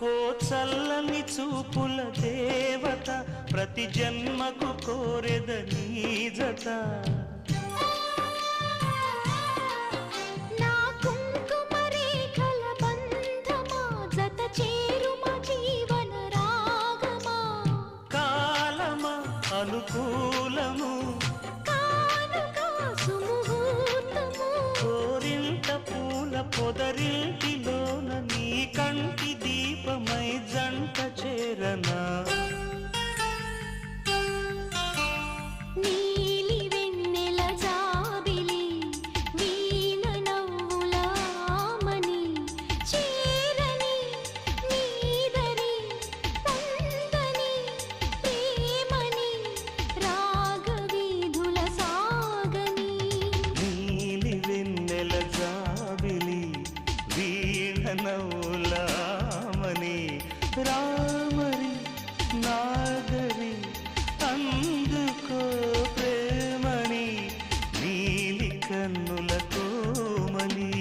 ఓ చల్లని చూపుల దేవత ప్రతి జన్మకు కోరెద నీ జత నా కుంకుమ రేఖల బంధమా జత చేరుమ జీవన రాగమా కాలమా అనుకూలము కానుక సుముహూర్తము కోరింత పూల పొదరింటిలోన నీ కంటి దీపమై జంట చేరనా నీలి వెన్నెల జాబిలి వీణ నవ్వుల ఆమని చేరని నీదరి పొందని ప్రేమని రాగవీధుల సాగని నీలి వెన్నెల జాబిలి వీణ నవ్వులామని రామరి నాగరి అందుకో ప్రేమని నీలి కన్నుల కోమలి